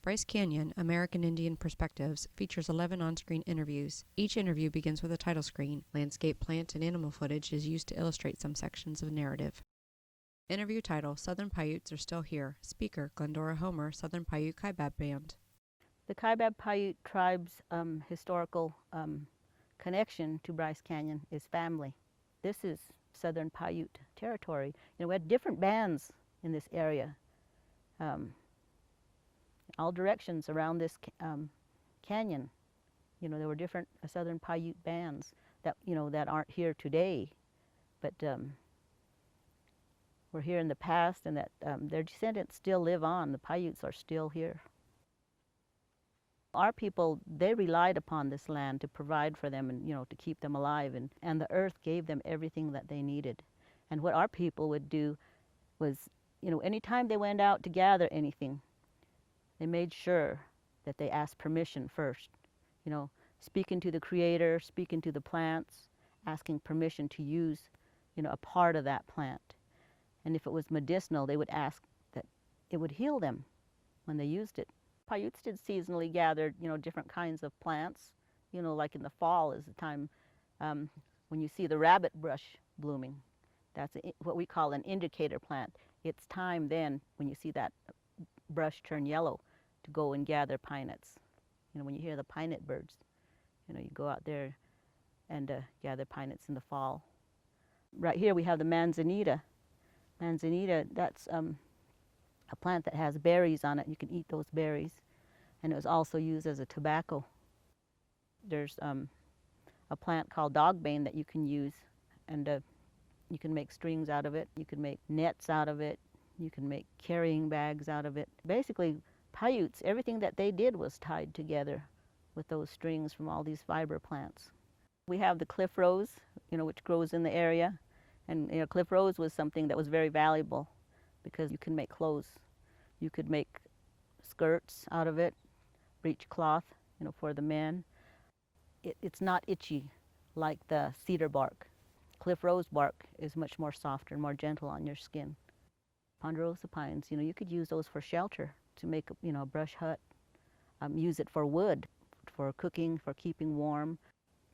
Bryce Canyon, American Indian Perspectives, features 11 on-screen interviews. Each interview begins with a title screen. Landscape, plant, and animal footage is used to illustrate some sections of narrative. Interview title, Southern Paiutes Are Still Here. Speaker, Glendora Homer, Southern Paiute Kaibab Band. The Kaibab Paiute tribe's historical connection to Bryce Canyon is family. This is Southern Paiute territory. We had different bands in this area, all directions around this canyon. There were different Southern Paiute bands that that aren't here today, but were here in the past, and that their descendants still live on. The Paiutes are still here. Our people, they relied upon this land to provide for them and, to keep them alive. And the earth gave them everything that they needed. And what our people would do was, anytime they went out to gather anything, they made sure that they asked permission first. Speaking to the Creator, speaking to the plants, asking permission to use, a part of that plant. And if it was medicinal, they would ask that it would heal them when they used it. Paiutes did seasonally gather, different kinds of plants. Like in the fall is the time when you see the rabbit brush blooming. That's what we call an indicator plant. It's time then, when you see that brush turn yellow, to go and gather pine nuts. When you hear the pine nut birds, you go out there and gather pine nuts in the fall. Right here we have the manzanita. Manzanita, that's a plant that has berries on it. You can eat those berries. And it was also used as a tobacco. There's a plant called dogbane that you can use, and you can make strings out of it. You can make nets out of it. You can make carrying bags out of it. Basically, Paiutes, everything that they did was tied together with those strings from all these fiber plants. We have the cliff rose, which grows in the area. And cliff rose was something that was very valuable because you can make clothes. You could make skirts out of it, breech cloth, for the men. It's not itchy like the cedar bark. Cliff rose bark is much more softer and more gentle on your skin. Ponderosa pines, you could use those for shelter, to make, a brush hut. Use it for wood, for cooking, for keeping warm.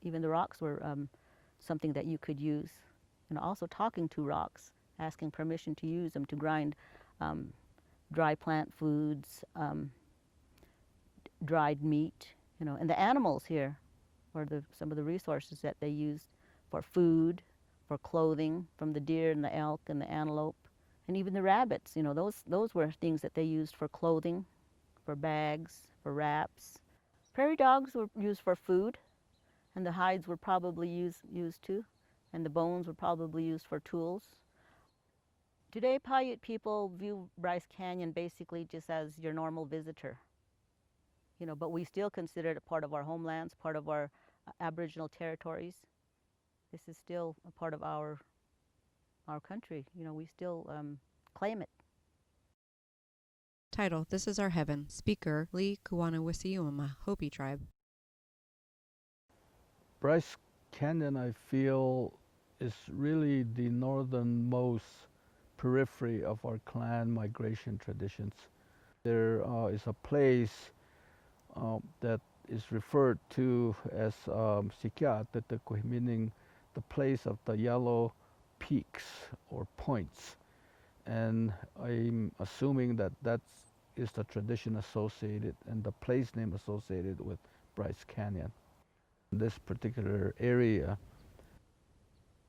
Even the rocks were something that you could use. Also talking to rocks, asking permission to use them to grind dry plant foods, dried meat, and the animals here were some of the resources that they used for food, for clothing, from the deer and the elk and the antelope, and even the rabbits. Those were things that they used for clothing, for bags, for wraps. Prairie dogs were used for food, and the hides were probably used too, and the bones were probably used for tools. Today, Paiute people view Bryce Canyon basically just as your normal visitor. But we still consider it a part of our homelands, part of our Aboriginal territories. This is still a part of our country. We still claim it. Title, This Is Our Heaven. Speaker, Lee Kuanawisiuama, Hopi Tribe. Bryce Canyon, I feel, is really the northernmost periphery of our clan migration traditions. There is a place that is referred to as Sikiatetekwe, meaning the place of the yellow peaks or points. And I'm assuming that is the tradition associated and the place name associated with Bryce Canyon. This particular area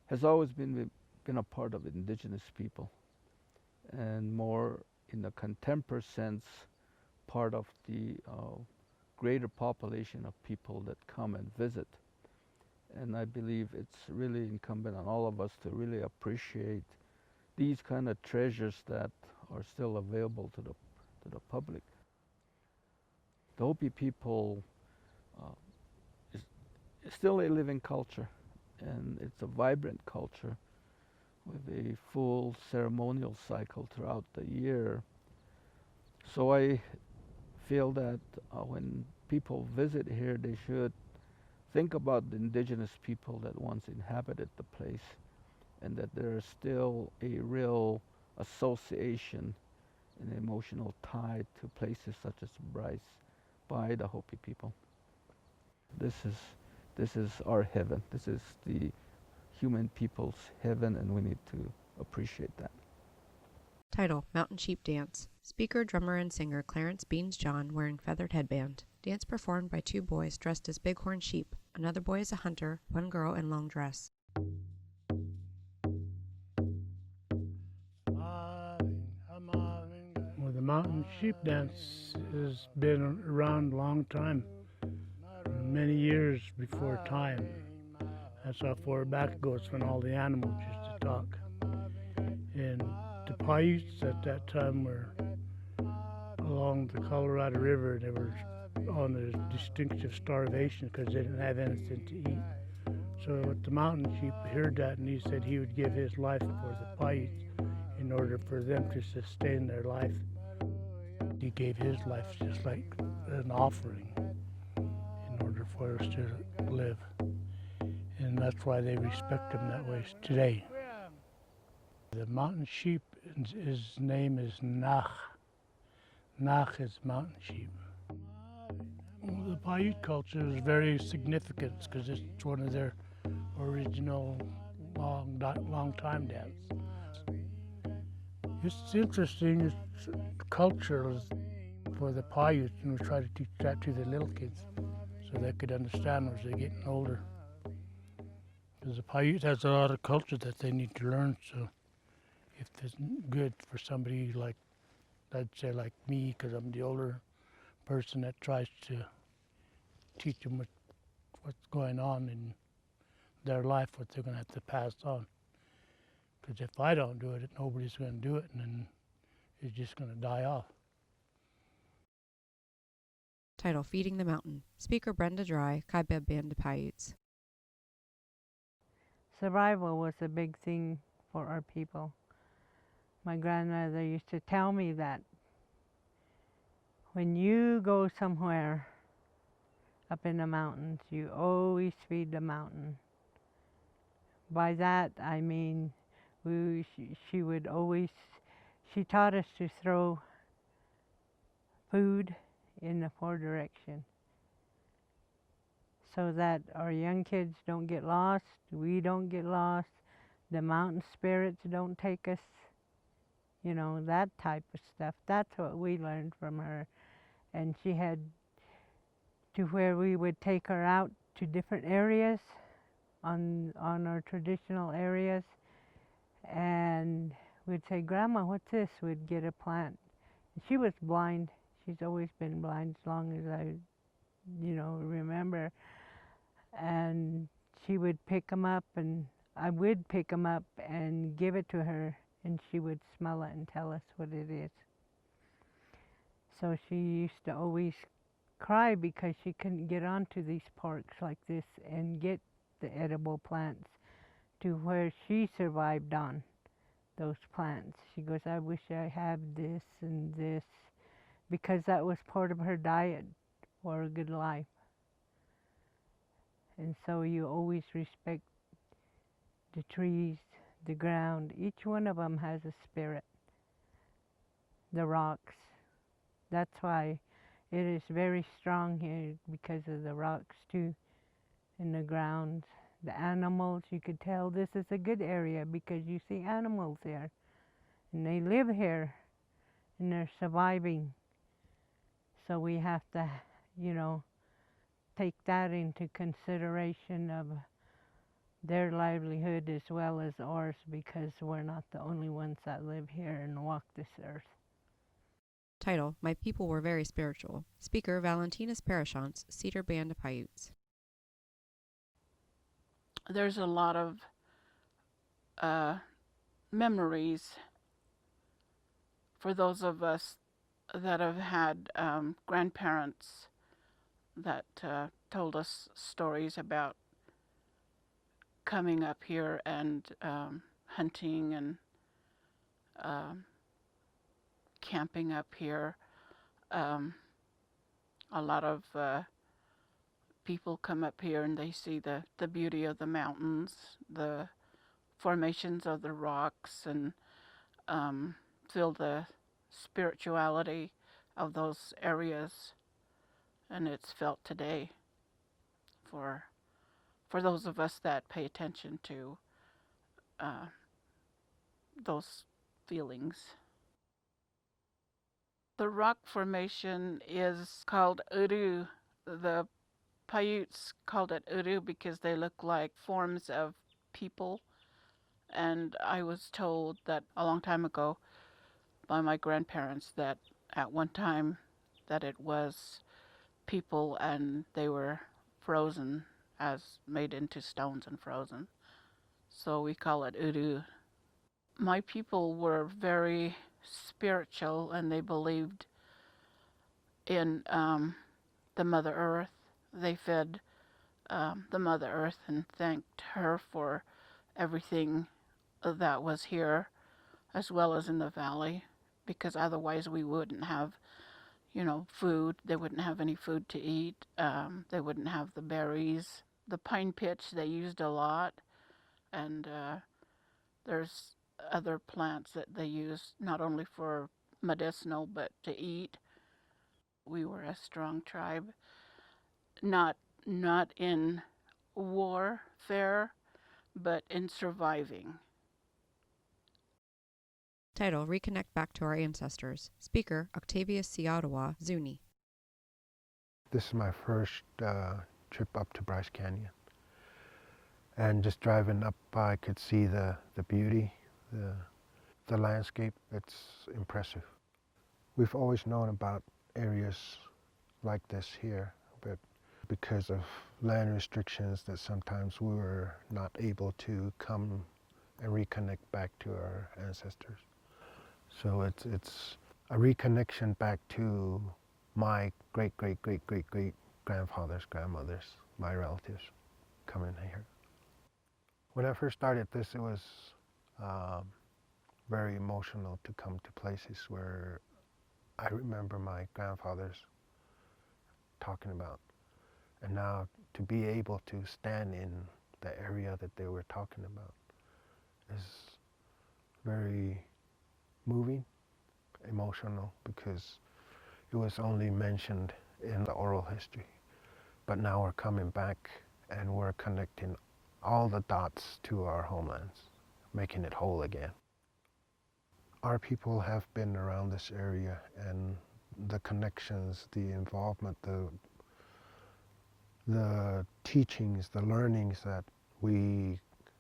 has always been a part of indigenous people, and more in the contemporary sense, part of the greater population of people that come and visit. And I believe it's really incumbent on all of us to really appreciate these kind of treasures that are still available to the public. The Hopi people is still a living culture, and it's a vibrant culture with a full ceremonial cycle throughout the year. So I feel that when people visit here, they should think about the indigenous people that once inhabited the place, and that there is still a real association an emotional tie to places such as Bryce by the Hopi people. This is our heaven. This is the human people's heaven, and we need to appreciate that. Title: Mountain Sheep Dance. Speaker, drummer, and singer Clarence Beans John wearing feathered headband. Dance performed by two boys dressed as bighorn sheep. Another boy is a hunter, one girl in long dress. Well, the mountain sheep dance has been around a long time, many years before time. That's how far back it goes when all the animals used to talk. And the Paiutes at that time were along the Colorado River, and they were on a distinctive starvation because they didn't have anything to eat. So the mountain sheep heard that, and he said he would give his life for the Paiutes in order for them to sustain their life. He gave his life just like an offering in order for us to live. And that's why they respect him that way today. The mountain sheep, his name is Nach. Nach is mountain sheep. Well, the Paiute culture is very significant because it's one of their original long time dance. It's interesting, it's cultural for the Paiutes, and we try to teach that to the little kids so they could understand as they're getting older. Because the Paiute has a lot of culture that they need to learn, so if it's good for somebody like, I'd say like me, because I'm the older person that tries to teach them what's going on in their life, what they're going to have to pass on. Because if I don't do it, nobody's going to do it, and then it's just going to die off. Title: Feeding the Mountain. Speaker Brenda Dry, Kaibeb Band of Paiutes. Survival was a big thing for our people. My grandmother used to tell me that when you go somewhere up in the mountains, you always feed the mountain. By that, I mean, she would always, she taught us to throw food in the four direction so that our young kids don't get lost, we don't get lost, the mountain spirits don't take us, you know, that type of stuff. That's what we learned from her. And she had to where we would take her out to different areas on our traditional areas, and we'd say, "Grandma, what's this?" We'd get a plant. And she was blind. She's always been blind as long as I, remember. And she would pick them up, and I would pick them up and give it to her, and she would smell it and tell us what it is. So she used to always cry because she couldn't get onto these parks like this and get the edible plants to where she survived on those plants. She goes, "I wish I had this and this," because that was part of her diet for a good life. And so you always respect the trees, the ground. Each one of them has a spirit. The rocks. That's why it is very strong here, because of the rocks too, and the ground. The animals, you could tell this is a good area because you see animals here. And they live here, and they're surviving. So we have to, take that into consideration of their livelihood as well as ours, because we're not the only ones that live here and walk this earth. Title: My People Were Very Spiritual. Speaker Valentinus Parashants, Cedar Band of Paiutes. There's a lot of memories for those of us that have had grandparents that told us stories about coming up here and hunting and camping up here. A lot of people come up here and they see the beauty of the mountains, the formations of the rocks, and feel the spirituality of those areas, and it's felt today for those of us that pay attention to those feelings. The rock formation is called Uru. The Paiutes called it Uru because they look like forms of people. And I was told that a long time ago by my grandparents that at one time that it was people and they were frozen, as made into stones and frozen. So we call it Uru. My people were very spiritual and they believed in the Mother Earth. They fed the Mother Earth and thanked her for everything that was here, as well as in the valley, because otherwise we wouldn't have, food. They wouldn't have any food to eat. They wouldn't have the berries. The pine pitch they used a lot, and there's other plants that they use not only for medicinal but to eat. We were a strong tribe, not in warfare, but in surviving. Title: Reconnect Back to Our Ancestors. Speaker: Octavius Siadawa, Zuni. This is my first trip up to Bryce Canyon. And just driving up, I could see the beauty, the landscape. It's impressive. We've always known about areas like this here, but because of land restrictions that sometimes we were not able to come and reconnect back to our ancestors. So it's a reconnection back to my great grandfathers, grandmothers, my relatives coming here. When I first started this, it was very emotional to come to places where I remember my grandfathers talking about. And now to be able to stand in the area that they were talking about is very moving, emotional, because it was only mentioned in the oral history. But now we're coming back and we're connecting all the dots to our homelands, making it whole again. Our people have been around this area, and the connections, the involvement, the teachings, the learnings that we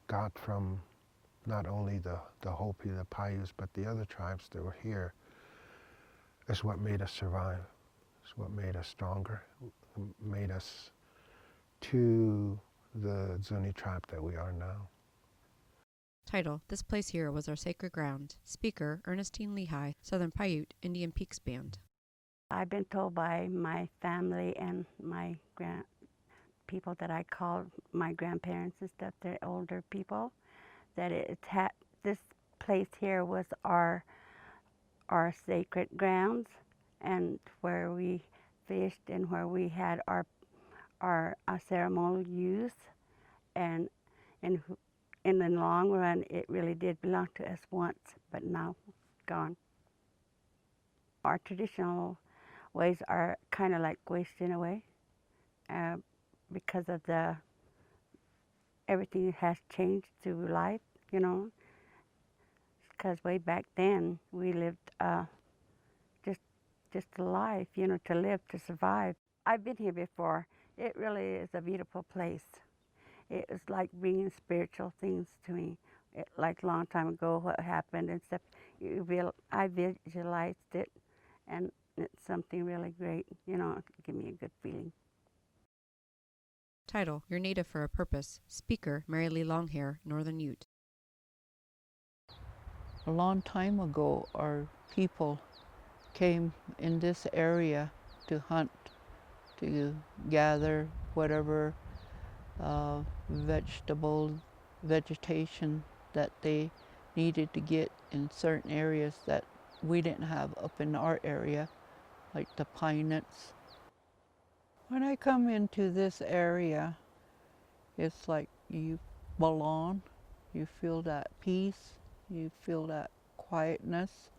got from not only the Hopi, the Paiutes, but the other tribes that were here is what made us survive. It's what made us stronger, made us to the Zuni tribe that we are now. Title: This Place Here Was Our Sacred Ground. Speaker: Ernestine Lehigh, Southern Paiute, Indian Peaks Band. I've been told by my family and my people that I call my grandparents and stuff, they're older people, that this place here was our sacred grounds, and where we fished and where we had our ceremonial use, and in the long run, it really did belong to us once, but now gone. Our traditional ways are kind of like wasting away because of everything has changed through life, because way back then we lived just a life, to live, to survive. I've been here before. It really is a beautiful place. It was like bringing spiritual things to me. Like a long time ago, what happened and stuff. I visualized it, and it's something really great. Give me a good feeling. Title: You're Native for a Purpose. Speaker: Mary Lee Longhair, Northern Ute. A long time ago, our people came in this area to hunt, to gather whatever vegetation that they needed to get in certain areas that we didn't have up in our area, like the Paiutes. When I come into this area, it's like you belong, you feel that peace, you feel that quietness.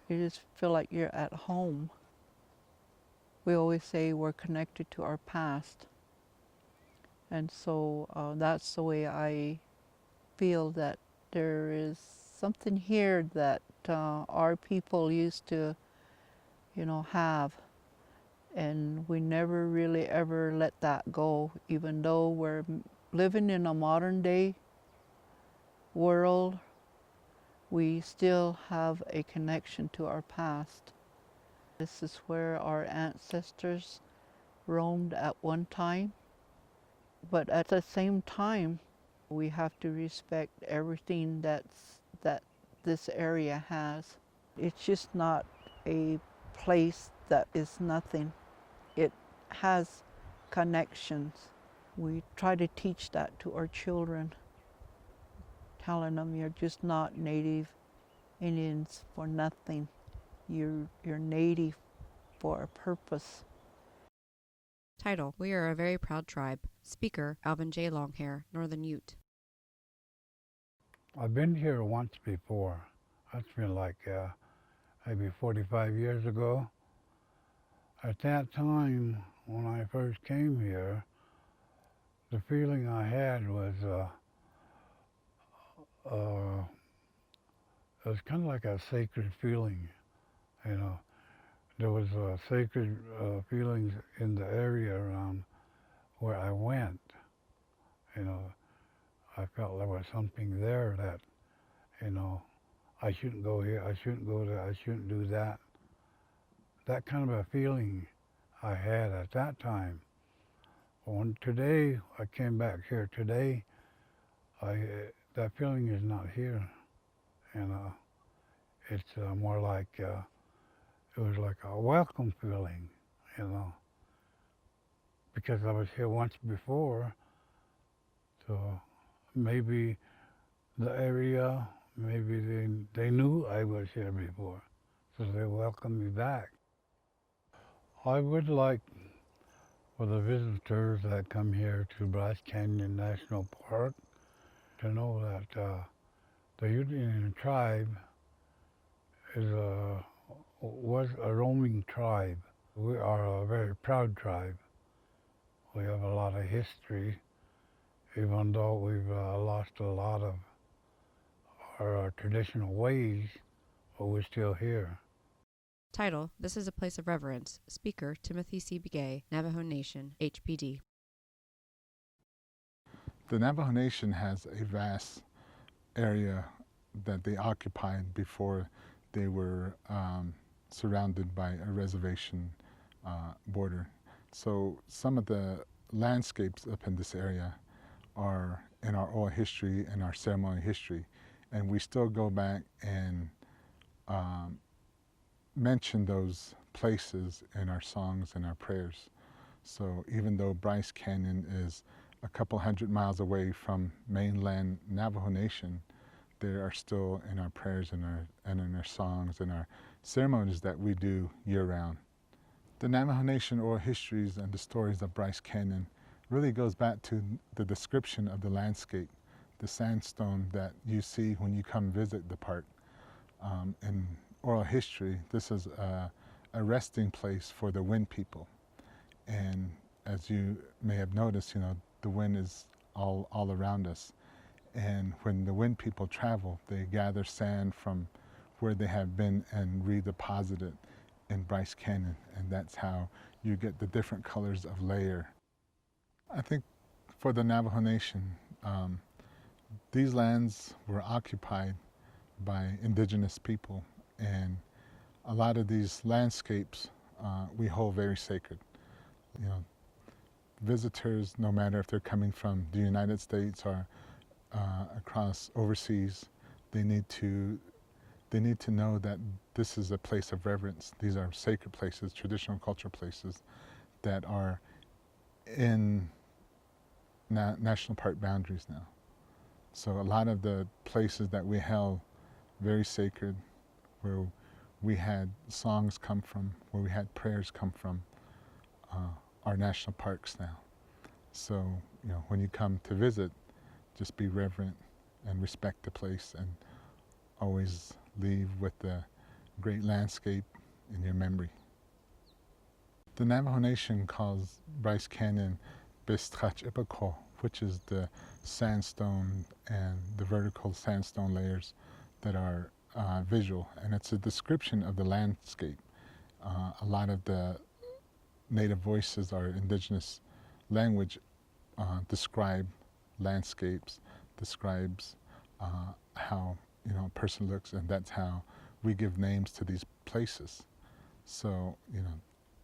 You just feel like you're at home. We always say we're connected to our past. And so that's the way I feel, that there is something here that our people used to, have. And we never really ever let that go, even though we're living in a modern day world. We still have a connection to our past. This is where our ancestors roamed at one time. But at the same time, we have to respect everything that this area has. It's just not a place that is nothing. It has connections. We try to teach that to our children, telling them you're just not Native Indians for nothing. You're Native for a purpose. Title: We are a very proud tribe. Speaker: Alvin J. Longhair, Northern Ute. I've been here once before. That's been like maybe 45 years ago. At that time, when I first came here, the feeling I had was it was kind of like a sacred feeling, you know. There was sacred feelings in the area around where I went, you know. I felt there was something there that, I shouldn't go here, I shouldn't go there, I shouldn't do that. That kind of a feeling I had at that time. When today, I came back here today, that feeling is not here. It's more like, it was like a welcome feeling, because I was here once before, so maybe the area, maybe they knew I was here before, so they welcomed me back. I would like for the visitors that come here to Bryce Canyon National Park to know that the Ute Indian tribe was a roaming tribe. We are a very proud tribe. We have a lot of history, even though we've lost a lot of our traditional ways, but we're still here. Title: This is a place of reverence. Speaker: Timothy C. Begay, Navajo Nation, HPD. The Navajo Nation has a vast area that they occupied before they were surrounded by a reservation border. So some of the landscapes up in this area are in our oral history and our ceremonial history, and we still go back and mention those places in our songs and our prayers. So even though Bryce Canyon is a couple hundred miles away from mainland Navajo Nation, they are still in our prayers and in our songs and our ceremonies that we do year-round. The Navajo Nation oral histories and the stories of Bryce Canyon really goes back to the description of the landscape, the sandstone that you see when you come visit the park. In oral history, this is a resting place for the Wind people. And as you may have noticed, the wind is all around us. And when the Wind people travel, they gather sand from where they have been and redeposit it in Bryce Canyon. And that's how you get the different colors of layer. I think for the Navajo Nation, these lands were occupied by indigenous people. And a lot of these landscapes we hold very sacred. Visitors, no matter if they're coming from the United States or across overseas, they need to know that this is a place of reverence. These are sacred places, traditional cultural places that are in national park boundaries now. So a lot of the places that we held very sacred, where we had songs come from, where we had prayers come from, are national parks now. So, when you come to visit, just be reverent and respect the place, and always leave with the great landscape in your memory. The Navajo Nation calls Bryce Canyon Bistrach-Ipako, which is the sandstone and the vertical sandstone layers that are visual, and it's a description of the landscape. A lot of the native voices, our indigenous language, describe landscapes, describes how a person looks, and that's how we give names to these places. So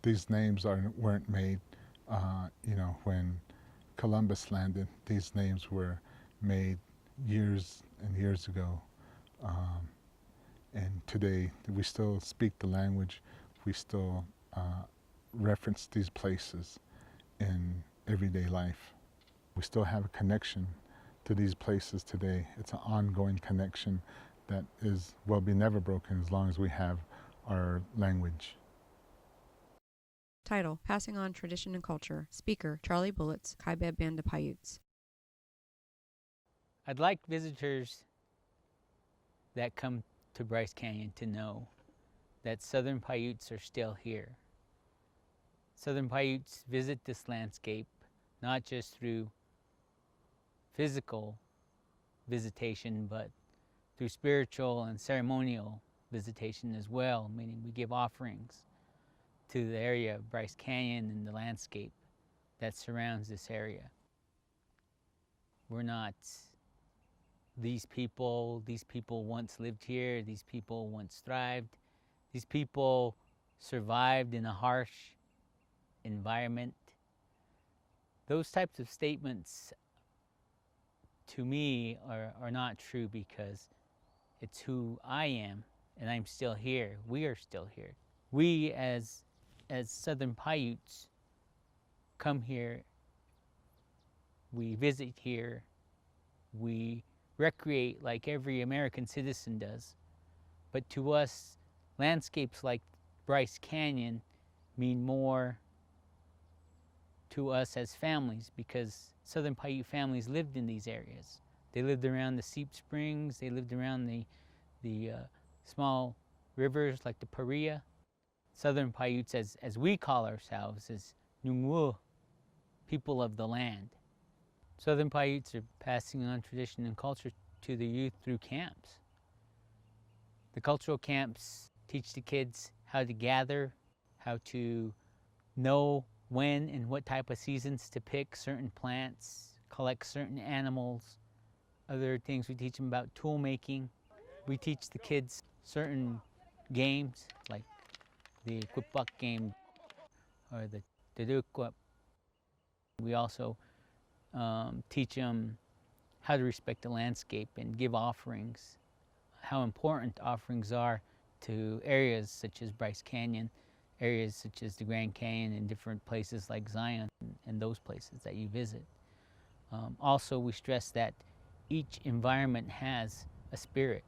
these names weren't made when Columbus landed. These names were made years and years ago, and today we still speak the language. We still reference these places in everyday life. We still have a connection to these places today. It's an ongoing connection that will be never broken as long as we have our language. Title: Passing on Tradition and Culture. Speaker: Charlie Bullets, Kaibab Band of Paiutes. I'd like visitors that come to Bryce Canyon to know that Southern Paiutes are still here. Southern Paiutes visit this landscape not just through physical visitation, but through spiritual and ceremonial visitation as well, meaning we give offerings to the area of Bryce Canyon and the landscape that surrounds this area. We're not these people once lived here, these people once thrived, these people survived in a harsh environment. Those types of statements to me are not true, because it's who I am, and I'm still here. We are still here. We as Southern Paiutes come here, we visit here, we recreate like every American citizen does. But to us, landscapes like Bryce Canyon mean more to us as families, because Southern Paiute families lived in these areas. They lived around the Seep Springs, they lived around the small rivers like the Paria. Southern Paiutes, as we call ourselves, is Nungwu, people of the land. Southern Paiutes are passing on tradition and culture to the youth through camps. The cultural camps teach the kids how to gather, how to know when and what type of seasons to pick certain plants, collect certain animals. Other things we teach them about tool making. We teach the kids certain games like the Kwipwak game or the Dedukwap. We also teach them how to respect the landscape and give offerings, how important offerings are to areas such as Bryce Canyon, areas such as the Grand Canyon, and different places like Zion and those places that you visit. Also, we stress that each environment has a spirit,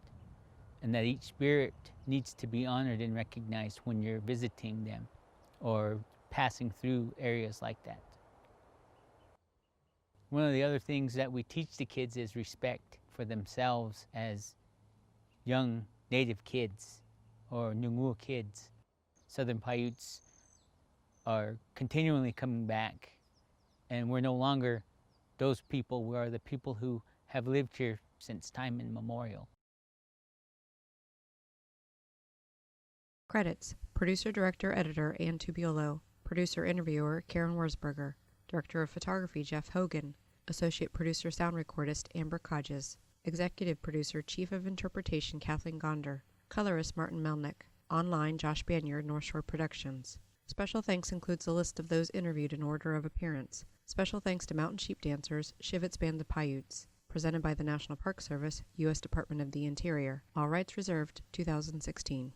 and that each spirit needs to be honored and recognized when you're visiting them or passing through areas like that. One of the other things that we teach the kids is respect for themselves as young Native kids or Nungwu kids. Southern Paiutes are continually coming back, and we're no longer those people. We are the people who have lived here since time immemorial. Credits: Producer, Director, Editor Ann Tubiolo. Producer, Interviewer Karen Wurzburger. Director of Photography Jeff Hogan. Associate Producer, Sound Recordist Amber Kodges. Executive Producer, Chief of Interpretation Kathleen Gonder. Colorist Martin Melnick. Online Josh Banyard, North Shore Productions. Special thanks includes a list of those interviewed in order of appearance. Special thanks to Mountain Sheep Dancers, Shivitz Band of Paiutes. Presented by the National Park Service, U.S. Department of the Interior. All rights reserved, 2016.